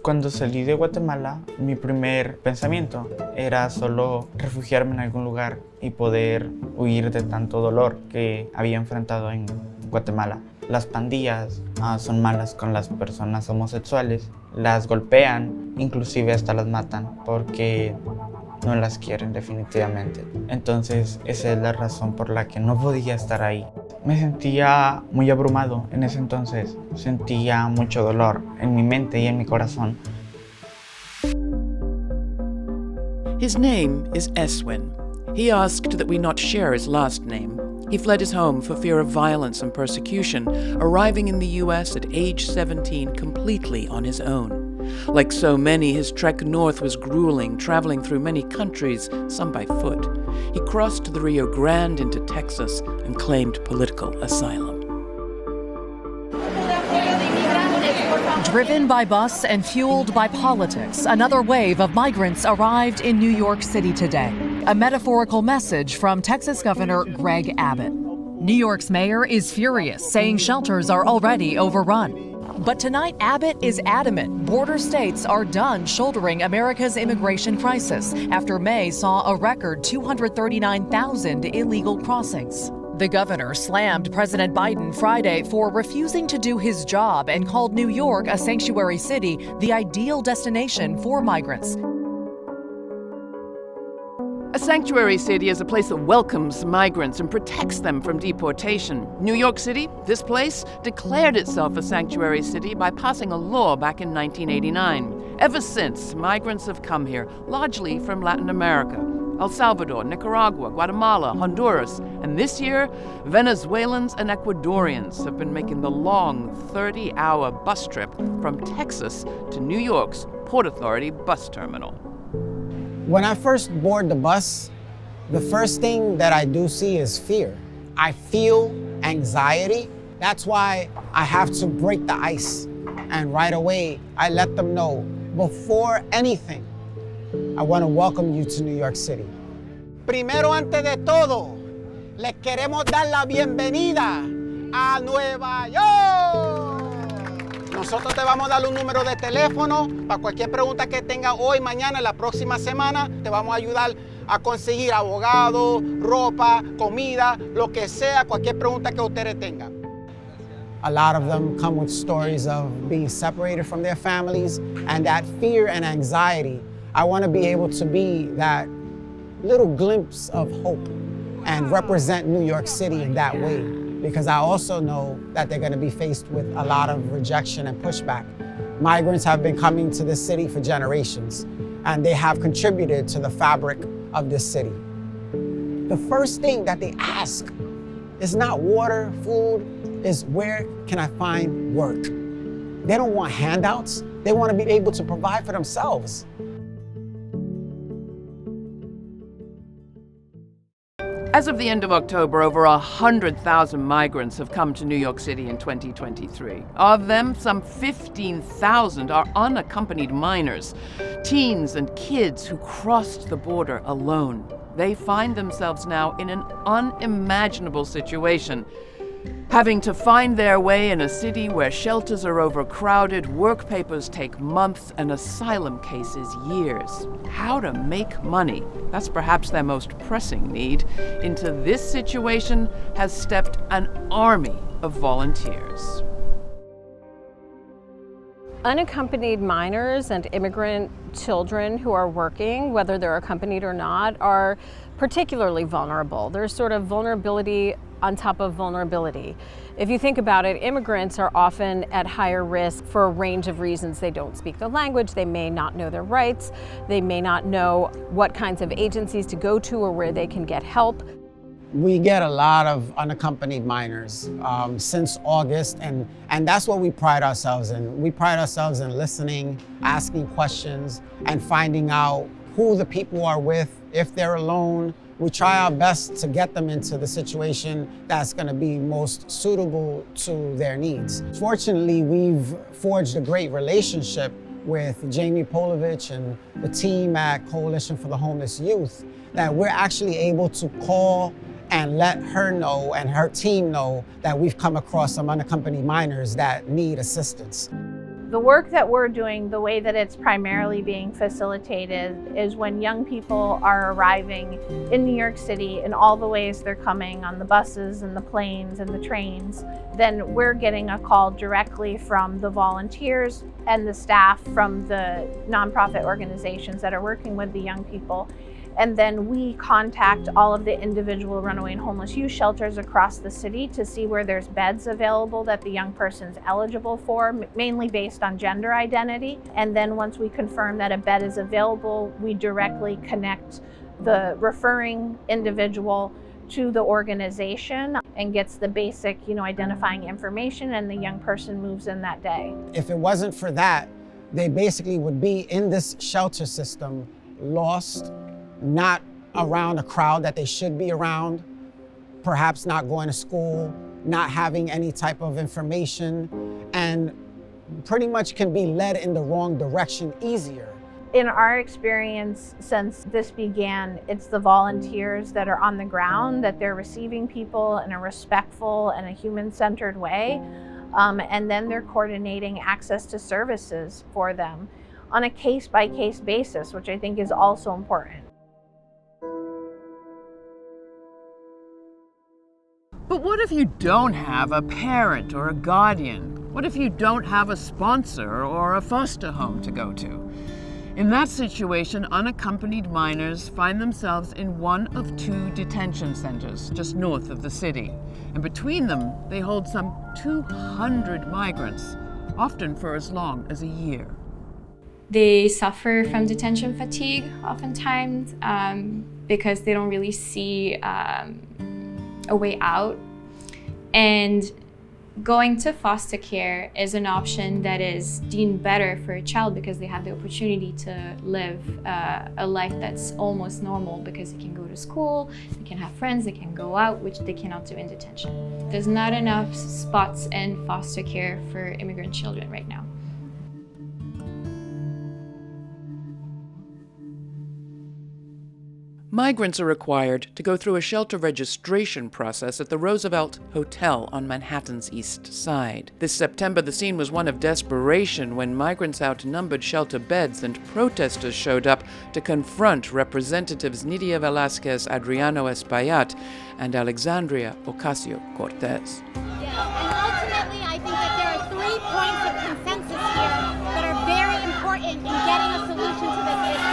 Cuando salí de Guatemala, mi primer pensamiento era solo refugiarme en algún lugar y poder huir de tanto dolor que había enfrentado en Guatemala. Las pandillas son malas con las personas homosexuales, las golpean, inclusive hasta las matan porque no las quieren definitivamente. Entonces esa es la razón por la que no podía estar ahí. Me sentía muy abrumado en ese entonces, sentía mucho dolor en mi mente y en mi corazón. His name is Eswin. He asked that we not share his last name. He fled his home for fear of violence and persecution, arriving in the US at age 17 completely on his own. Like so many, his trek north was grueling, traveling through many countries, some by foot. He crossed the Rio Grande into Texas and claimed political asylum. Driven by bus and fueled by politics, another wave of migrants arrived in New York City today. A metaphorical message from Texas Governor Greg Abbott. New York's mayor is furious, saying shelters are already overrun. But tonight, Abbott is adamant border states are done shouldering America's immigration crisis after May saw a record 239,000 illegal crossings. The governor slammed President Biden Friday for refusing to do his job and called New York, a sanctuary city, the ideal destination for migrants. A sanctuary city is a place that welcomes migrants and protects them from deportation. New York City, this place, declared itself a sanctuary city by passing a law back in 1989. Ever since, migrants have come here, largely from Latin America. El Salvador, Nicaragua, Guatemala, Honduras, and this year, Venezuelans and Ecuadorians have been making the long 30-hour bus trip from Texas to New York's Port Authority bus terminal. When I first board the bus, the first thing that I do see is fear. I feel anxiety. That's why I have to break the ice. And right away, I let them know, before anything, I want to welcome you to New York City. Primero, antes de todo, les queremos dar la bienvenida a Nueva York. Nosotros te vamos a dar un número de teléfono para cualquier pregunta que tenga hoy, mañana, la próxima semana. Te vamos a ayudar a conseguir abogado, ropa, comida, lo que sea, cualquier pregunta que ustedes tengan. A lot of them come with stories of being separated from their families and that fear and anxiety. I want to be able to be that little glimpse of hope and represent New York City in that way, because I also know that they're going to be faced with a lot of rejection and pushback. Migrants have been coming to this city for generations, and they have contributed to the fabric of this city. The first thing that they ask is not water, food, is where can I find work? They don't want handouts. They want to be able to provide for themselves. As of the end of October, over 100,000 migrants have come to New York City in 2023. Of them, some 15,000 are unaccompanied minors, teens and kids who crossed the border alone. They find themselves now in an unimaginable situation, having to find their way in a city where shelters are overcrowded, work papers take months, and asylum cases years. How to make money, that's perhaps their most pressing need. Into this situation has stepped an army of volunteers. Unaccompanied minors and immigrant children who are working, whether they're accompanied or not, are particularly vulnerable. There's sort of vulnerability on top of vulnerability. If you think about it, immigrants are often at higher risk for a range of reasons. They don't speak the language, they may not know their rights, they may not know what kinds of agencies to go to or where they can get help. We get a lot of unaccompanied minors since August, and that's what we pride ourselves in. We pride ourselves in listening, asking questions, and finding out who the people are with, if they're alone. We try our best to get them into the situation that's going to be most suitable to their needs. Fortunately, we've forged a great relationship with Jamie Polovich and the team at Coalition for the Homeless Youth, that we're actually able to call and let her know and her team know that we've come across some unaccompanied minors that need assistance. The work that we're doing, the way that it's primarily being facilitated is when young people are arriving in New York City in all the ways they're coming on the buses and the planes and the trains, then we're getting a call directly from the volunteers and the staff from the nonprofit organizations that are working with the young people. And then we contact all of the individual runaway and homeless youth shelters across the city to see where there's beds available that the young person's eligible for, mainly based on gender identity. And then once we confirm that a bed is available, we directly connect the referring individual to the organization and gets the basic, identifying information, and the young person moves in that day. If it wasn't for that, they basically would be in this shelter system, lost, not around a crowd that they should be around, perhaps not going to school, not having any type of information, and pretty much can be led in the wrong direction easier. In our experience, since this began, it's the volunteers that are on the ground, that they're receiving people in a respectful and a human-centered way, and then they're coordinating access to services for them on a case-by-case basis, which I think is also important. But what if you don't have a parent or a guardian? What if you don't have a sponsor or a foster home to go to? In that situation, unaccompanied minors find themselves in one of 2 detention centers just north of the city. And between them, they hold some 200 migrants, often for as long as a year. They suffer from detention fatigue oftentimes because they don't really see a way out. And going to foster care is an option that is deemed better for a child because they have the opportunity to live a life that's almost normal, because they can go to school, they can have friends, they can go out, which they cannot do in detention. There's not enough spots in foster care for immigrant children right now. Migrants are required to go through a shelter registration process at the Roosevelt Hotel on Manhattan's East Side. This September, the scene was one of desperation when migrants outnumbered shelter beds and protesters showed up to confront Representatives Nidia Velázquez Adriano Espaillat and Alexandria Ocasio-Cortez. And ultimately, I think that there are 3 points of consensus here that are very important in getting a solution to this issue.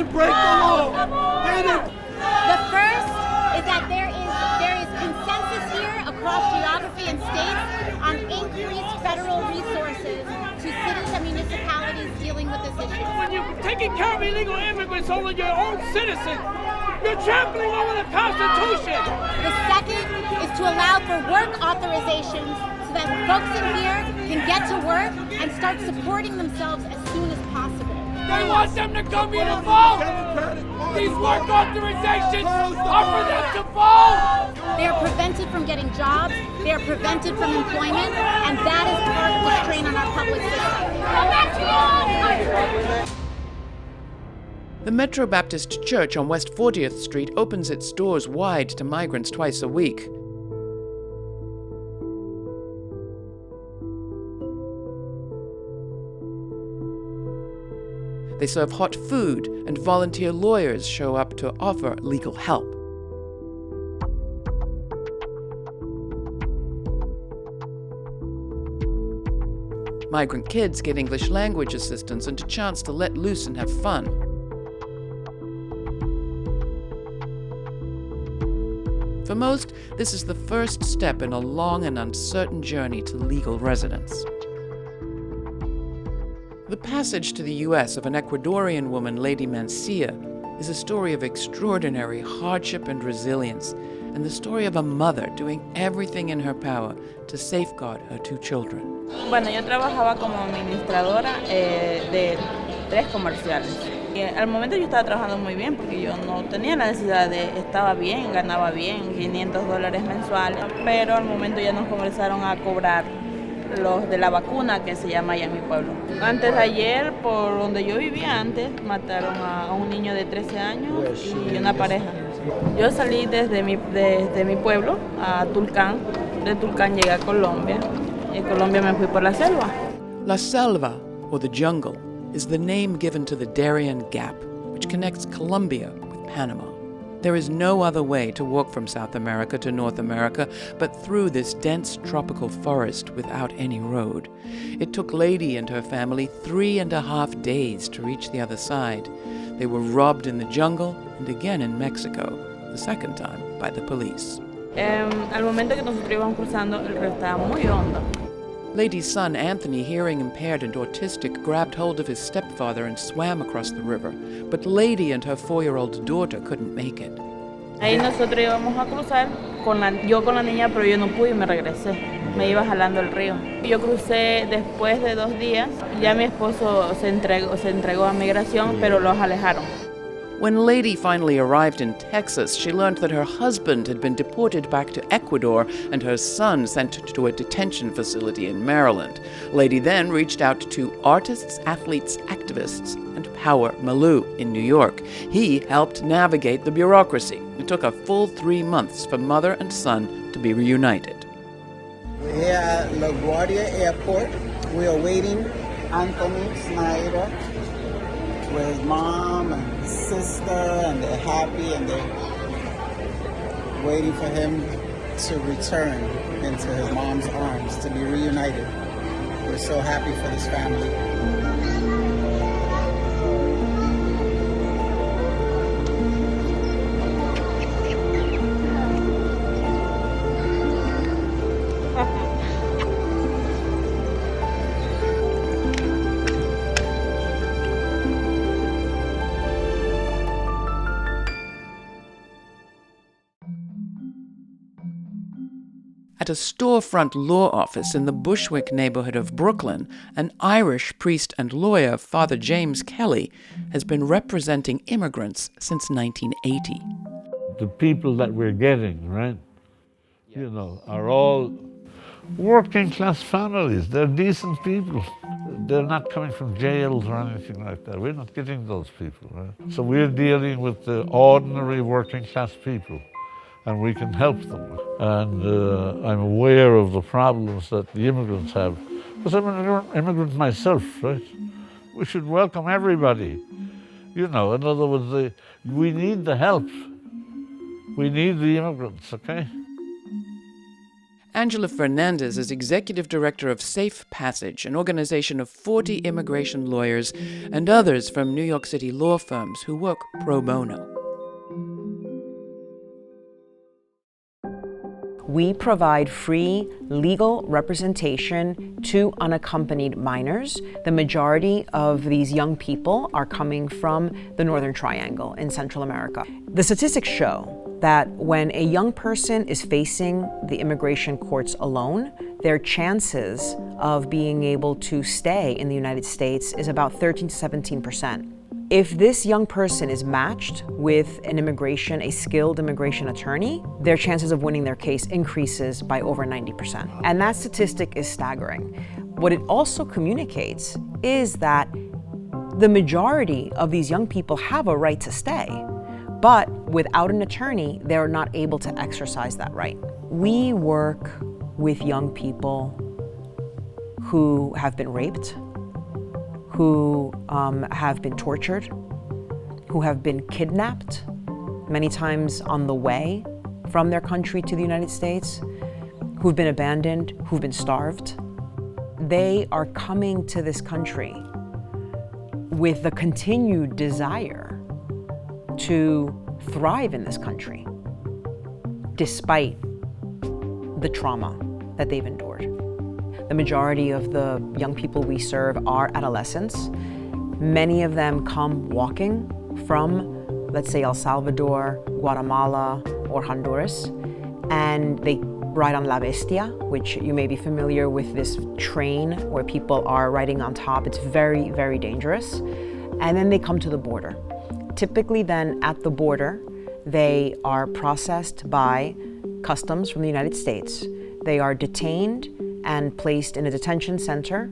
Break the law. The first is that there is consensus here across geography and states on increased federal resources to cities and municipalities dealing with this issue. When you're taking care of illegal immigrants over your own citizens, you're trampling over the Constitution. The second is to allow for work authorizations so that folks in here can get to work and start supporting themselves as soon as possible. They want them to come here to vote. These work authorizations are for them to vote. They are prevented from getting jobs. They are prevented from employment, and that is part of the strain on our public system. The Metro Baptist Church on West 40th Street opens its doors wide to migrants twice a week. They serve hot food, and volunteer lawyers show up to offer legal help. Migrant kids get English language assistance and a chance to let loose and have fun. For most, this is the first step in a long and uncertain journey to legal residence. The passage to the U.S. of an Ecuadorian woman, Lady Mancia, is a story of extraordinary hardship and resilience, and the story of a mother doing everything in her power to safeguard her 2 children. Bueno, yo trabajaba como administradora de 3 comerciales. Y al momento yo estaba trabajando muy bien porque yo no tenía la necesidad estaba bien, ganaba bien, $500 mensuales, pero al momento ya nos comenzaron a cobrar los de la vacuna que se llama allá en mi pueblo. Antes de ayer, por donde yo vivía antes, mataron a un niño de 13 años y una pareja. Yo salí desde mi pueblo a Tulcán, de Tulcán llegué a Colombia, y de Colombia me fui por la selva. La Selva, or the jungle, is the name given to the Darien Gap, which connects Colombia with Panama. There is no other way to walk from South America to North America but through this dense tropical forest without any road. It took Lady and her family 3.5 days to reach the other side. They were robbed in the jungle and again in Mexico, the second time by the police. Al momento que nosotros íbamos cruzando, el río estaba muy hondo. Lady's son, Anthony, hearing impaired and autistic, grabbed hold of his stepfather and swam across the river. But Lady and her 4-year-old daughter couldn't make it. Ahí nosotros íbamos a cruzar, yo con la niña, pero yo no pude y me regresé. Me iba jalando el río. Yo crucé después de 2 días. Ya mi esposo se entregó a migración, pero los alejaron. When Lady finally arrived in Texas, she learned that her husband had been deported back to Ecuador and her son sent to a detention facility in Maryland. Lady then reached out to artists, athletes, activists, and Power Malou in New York. He helped navigate the bureaucracy. It took a full 3 months for mother and son to be reunited. We're here at LaGuardia Airport. We are waiting Anthony Snyder with his mom and sister, and they're happy and they're waiting for him to return into his mom's arms to be reunited. We're so happy for this family. At a storefront law office in the Bushwick neighborhood of Brooklyn, an Irish priest and lawyer, Father James Kelly, has been representing immigrants since 1980. The people that we're getting, right, you know, are all working class families. They're decent people. They're not coming from jails or anything like that. We're not getting those people, right? So we're dealing with the ordinary working class people, and we can help them. And I'm aware of the problems that the immigrants have. Because I'm an immigrant myself, right? We should welcome everybody. You know, in other words, we need the help. We need the immigrants, okay? Angela Fernandez is executive director of Safe Passage, an organization of 40 immigration lawyers and others from New York City law firms who work pro bono. We provide free legal representation to unaccompanied minors. The majority of these young people are coming from the Northern Triangle in Central America. The statistics show that when a young person is facing the immigration courts alone, their chances of being able to stay in the United States is about 13 to 17%. If this young person is matched with a skilled immigration attorney, their chances of winning their case increases by over 90%. And that statistic is staggering. What it also communicates is that the majority of these young people have a right to stay, but without an attorney, they're not able to exercise that right. We work with young people who have been raped, who have been tortured, who have been kidnapped, many times on the way from their country to the United States, who've been abandoned, who've been starved. They are coming to this country with the continued desire to thrive in this country, despite the trauma that they've endured. The majority of the young people we serve are adolescents. Many of them come walking from, let's say, El Salvador, Guatemala, or Honduras, and they ride on La Bestia, which you may be familiar with, this train where people are riding on top. It's very, very dangerous. And then they come to the border. Typically then at the border, they are processed by customs from the United States. They are detained and placed in a detention center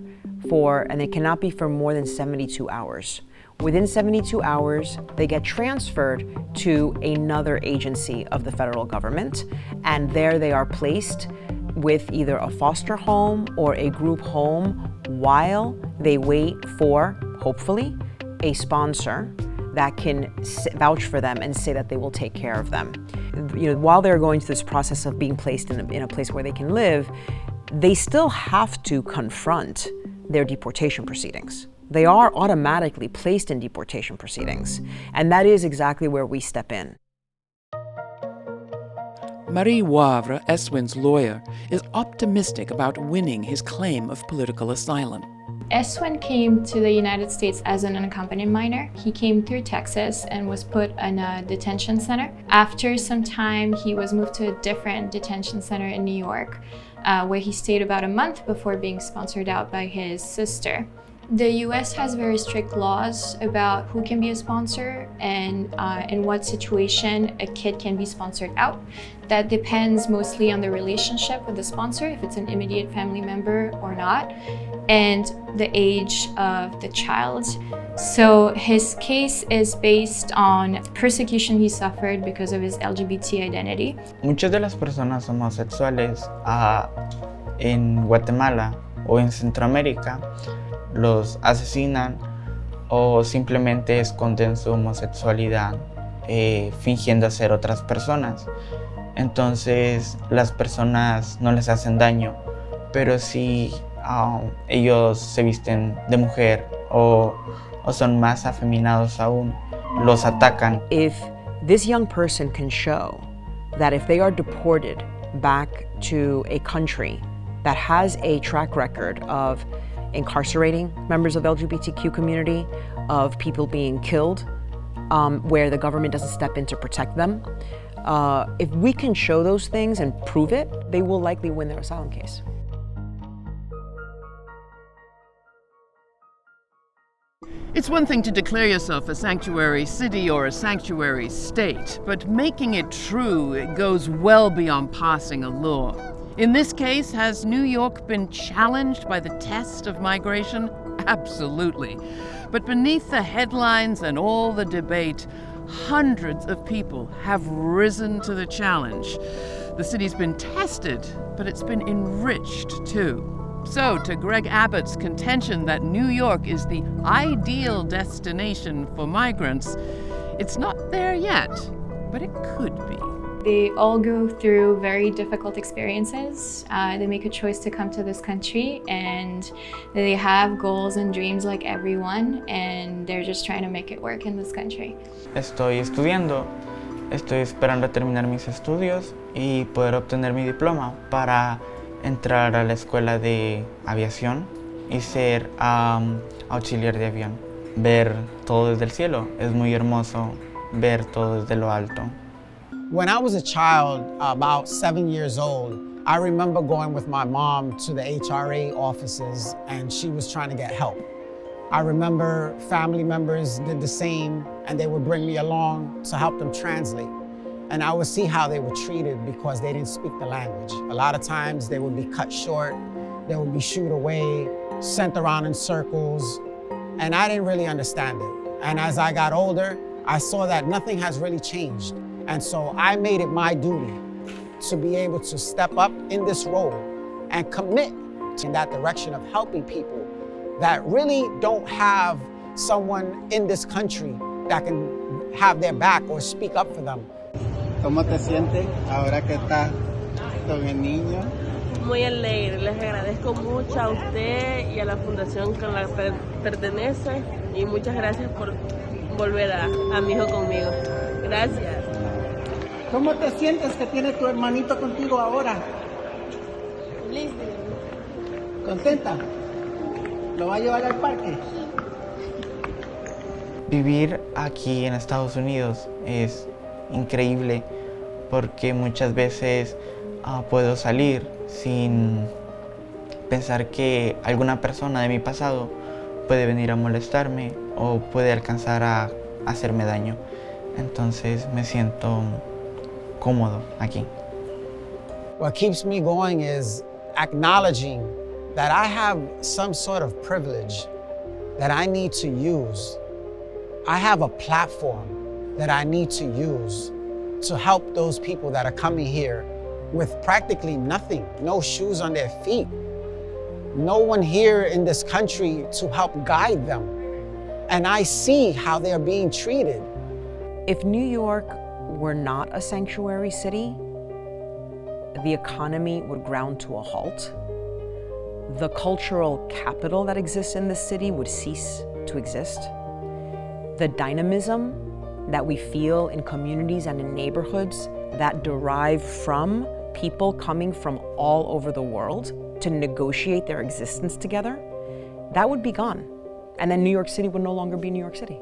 and they cannot be for more than 72 hours. Within 72 hours, they get transferred to another agency of the federal government, and there they are placed with either a foster home or a group home while they wait for, hopefully, a sponsor that can vouch for them and say that they will take care of them. While they're going through this process of being placed in a place where they can live, they still have to confront their deportation proceedings. They are automatically placed in deportation proceedings, and that is exactly where we step in. Marie Wavre, Eswin's lawyer, is optimistic about winning his claim of political asylum. Eswin came to the United States as an unaccompanied minor. He came through Texas and was put in a detention center. After some time, he was moved to a different detention center in New York, where he stayed about a month before being sponsored out by his sister. The US has very strict laws about who can be a sponsor and in what situation a kid can be sponsored out. That depends mostly on the relationship with the sponsor, if it's an immediate family member or not, and the age of the child. So his case is based on persecution he suffered because of his LGBT identity. Muchas de las personas homosexuales en Guatemala o en Centroamérica los asesinan o simplemente esconden su homosexualidad fingiendo ser otras personas. Entonces las personas no les hacen daño, pero si ellos se visten de mujer o son más afeminados aún, los atacan. If this young person can show that if they are deported back to a country that has a track record of incarcerating members of the LGBTQ community, of people being killed, where the government doesn't step in to protect them. If we can show those things and prove it, they will likely win their asylum case. It's one thing to declare yourself a sanctuary city or a sanctuary state, but making it true goes well beyond passing a law. In this case, has New York been challenged by the test of migration? Absolutely. But beneath the headlines and all the debate, hundreds of people have risen to the challenge. The city's been tested, but it's been enriched too. So, to Greg Abbott's contention that New York is the ideal destination for migrants, it's not there yet, but it could be. They all go through very difficult experiences. They make a choice to come to this country, and they have goals and dreams like everyone, and they're just trying to make it work in this country. Estoy estudiando, estoy esperando terminar mis estudios y poder obtener mi diploma para entrar a la escuela de aviación y ser auxiliar de avión. Ver todo desde el cielo, es muy hermoso ver todo desde lo alto. When I was a child, about 7 years old, I remember going with my mom to the HRA offices, and she was trying to get help. I remember family members did the same, and they would bring me along to help them translate. And I would see how they were treated because they didn't speak the language. A lot of times they would be cut short, they would be shooed away, sent around in circles, and I didn't really understand it. And as I got older, I saw that nothing has really changed. And so I made it my duty to be able to step up in this role and commit in that direction of helping people that really don't have someone in this country that can have their back or speak up for them. ¿Cómo te sientes ahora que estás con el niño? Muy alegre, les agradezco mucho a usted y a la fundación con la que pertenece y muchas gracias por volver a mi hijo conmigo. Gracias. ¿Cómo te sientes que tiene tu hermanito contigo ahora? Feliz. ¿Contenta? ¿Lo va a llevar al parque? Vivir aquí en Estados Unidos es increíble porque muchas veces puedo salir sin pensar que alguna persona de mi pasado puede venir a molestarme o puede alcanzar a hacerme daño. Entonces me siento cómodo aquí. What keeps me going is acknowledging that I have some sort of privilege that I need to use I have a platform that I need to use to help those people that are coming here with practically nothing, no shoes on their feet. No one here in this country to help guide them. And I see how they're being treated. If New York were not a sanctuary city, the economy would ground to a halt. The cultural capital that exists in the city would cease to exist. The dynamism that we feel in communities and in neighborhoods that derive from people coming from all over the world to negotiate their existence together, that would be gone. And then New York City would no longer be New York City.